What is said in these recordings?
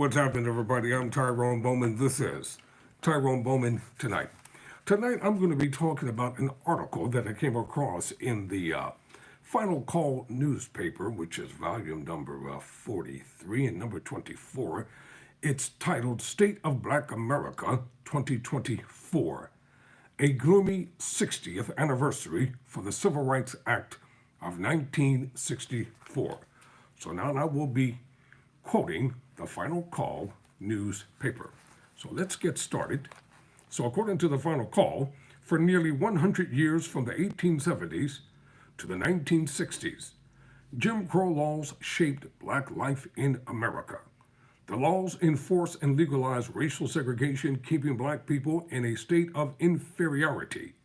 What's happening, everybody? I'm Tyrone Bowman. This is Tyrone Bowman Tonight. Tonight, I'm going to be talking about an article that I came across in the Final Call newspaper, which is volume number 43 and number 24. It's titled State of Black America 2024, a gloomy 60th anniversary for the Civil Rights Act of 1964. So now I will be quoting the Final Call newspaper. So let's get started. So according to the Final Call, for nearly 100 years from the 1870s to the 1960s, Jim Crow laws shaped black life in America. The laws enforce and legalize racial segregation, keeping black people in a state of inferiority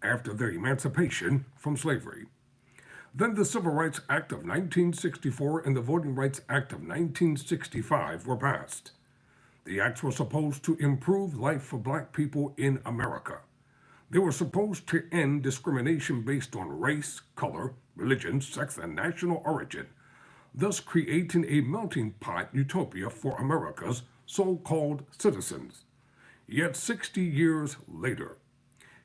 after their emancipation from slavery. Then the Civil Rights Act of 1964 and the Voting Rights Act of 1965 were passed. The acts were supposed to improve life for black people in America. They were supposed to end discrimination based on race, color, religion, sex, and national origin, thus creating a melting pot utopia for America's so-called citizens. Yet 60 years later,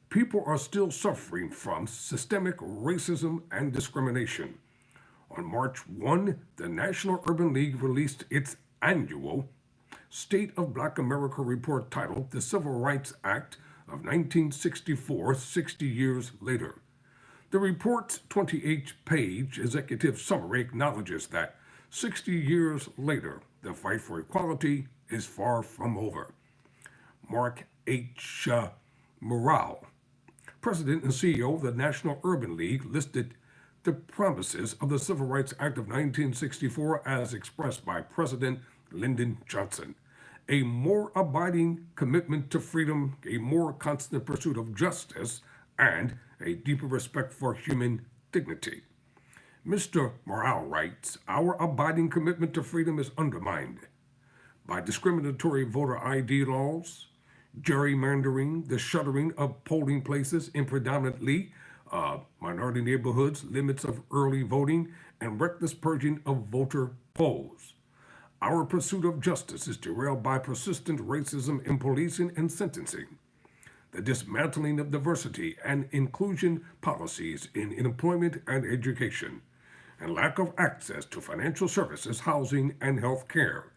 people are still suffering from systemic racism and discrimination. On March 1, the National Urban League released its annual State of Black America report titled The Civil Rights Act of 1964, 60 Years Later. The report's 28-page executive summary acknowledges that 60 years later, the fight for equality is far from over. Mark H. Morrell, President and CEO of the National Urban League, listed the promises of the Civil Rights Act of 1964 as expressed by President Lyndon Johnson: a more abiding commitment to freedom, a more constant pursuit of justice, and a deeper respect for human dignity. Mr. Morrell writes, our abiding commitment to freedom is undermined by discriminatory voter ID laws, gerrymandering, the shuttering of polling places in predominantly minority neighborhoods, limits of early voting, and reckless purging of voter polls. Our pursuit of justice is derailed by persistent racism in policing and sentencing, the dismantling of diversity and inclusion policies in employment and education, and lack of access to financial services, housing, and health care.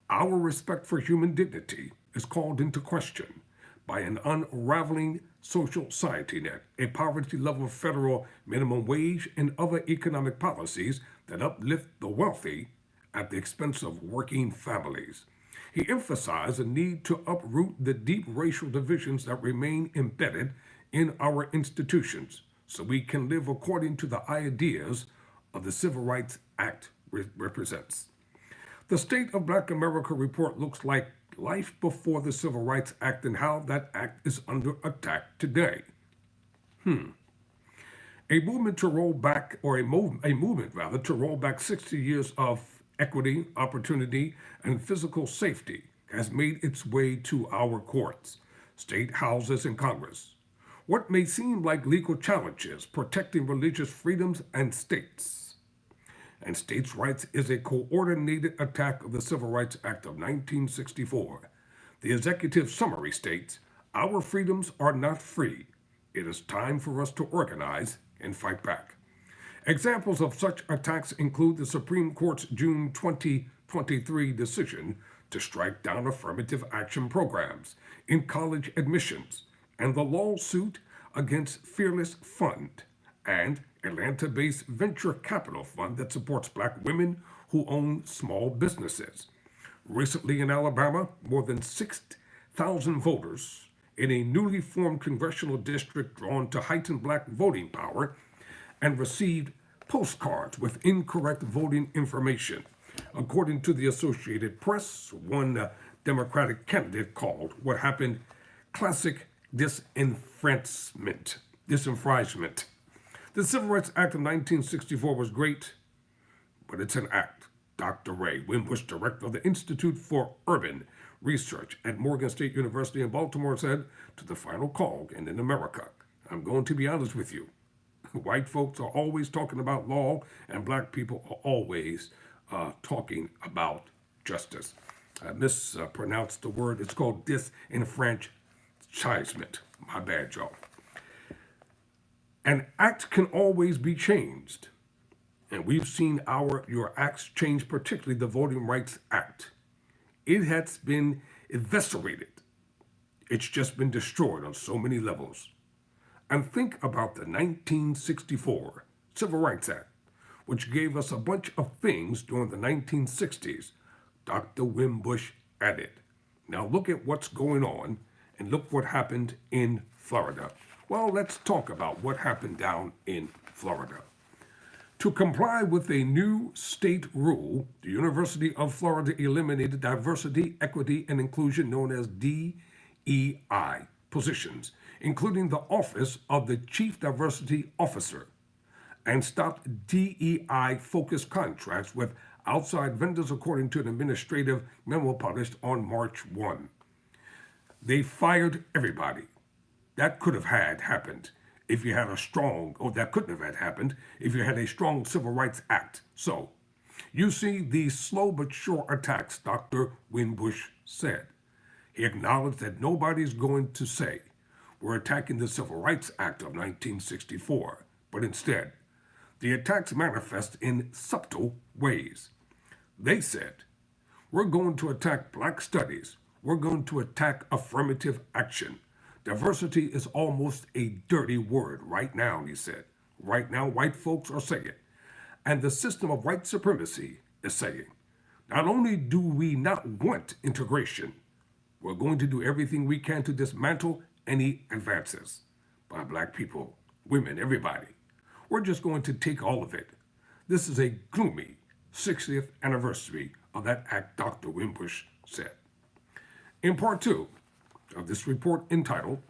Our respect for human dignity is called into question by an unraveling social safety net, a poverty-level federal minimum wage, and other economic policies that uplift the wealthy at the expense of working families. He emphasized the need to uproot the deep racial divisions that remain embedded in our institutions so we can live according to the ideas of the Civil Rights Act represents. The State of Black America report looks like life before the Civil Rights Act and how that act is under attack today. A movement to roll back, or a movement rather, to roll back 60 years of equity, opportunity, and physical safety has made its way to our courts, state houses, and Congress. What may seem like legal challenges protecting religious freedoms and states' rights is a coordinated attack of the Civil Rights Act of 1964. The executive summary states, our freedoms are not free. It is time for us to organize and fight back. Examples of such attacks include the Supreme Court's June 2023 decision to strike down affirmative action programs in college admissions, and the lawsuit against Fearless Fund, and Atlanta-based venture capital fund that supports black women who own small businesses. Recently in Alabama, more than 6,000 voters in a newly formed congressional district drawn to heighten black voting power and received postcards with incorrect voting information. According to the Associated Press, one Democratic candidate called what happened classic disenfranchisement. The Civil Rights Act of 1964 was great, but it's an act. Dr. Ray Wimbush, director of the Institute for Urban Research at Morgan State University in Baltimore, said to the Final Call, and in America, I'm going to be honest with you. White folks are always talking about law, and black people are always talking about justice. I mispronounced the word. It's called disenfranchisement. My bad, y'all. An act can always be changed. And we've seen your acts change, particularly the Voting Rights Act. It has been eviscerated. It's just been destroyed on so many levels. And think about the 1964 Civil Rights Act, which gave us a bunch of things during the 1960s. Dr. Wimbush added. Now look at what's going on and look what happened in Florida. Well, let's talk about what happened down in Florida. To comply with a new state rule, the University of Florida eliminated diversity, equity, and inclusion known as DEI positions, including the office of the Chief Diversity Officer, and stopped DEI-focused contracts with outside vendors, according to an administrative memo published on March 1. They fired everybody. That could have happened if you had a strong, or that couldn't have happened if you had a strong Civil Rights Act. So, you see these slow but sure attacks, Dr. Wimbush said. He acknowledged that nobody's going to say we're attacking the Civil Rights Act of 1964, but instead, the attacks manifest in subtle ways. They said, we're going to attack black studies. We're going to attack affirmative action. Diversity is almost a dirty word right now, he said. Right now, white folks are saying it. And the system of white supremacy is saying, not only do we not want integration, we're going to do everything we can to dismantle any advances by black people, women, everybody. We're just going to take all of it. This is a gloomy 60th anniversary of that act, Dr. Wimbush said. In part 2 of this report entitled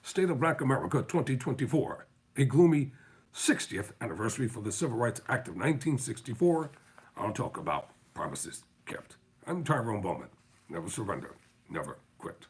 State of Black America 2024, a gloomy 60th anniversary for the Civil Rights Act of 1964, I'll talk about promises kept. I'm Tyrone Bowman. Never surrender, never quit.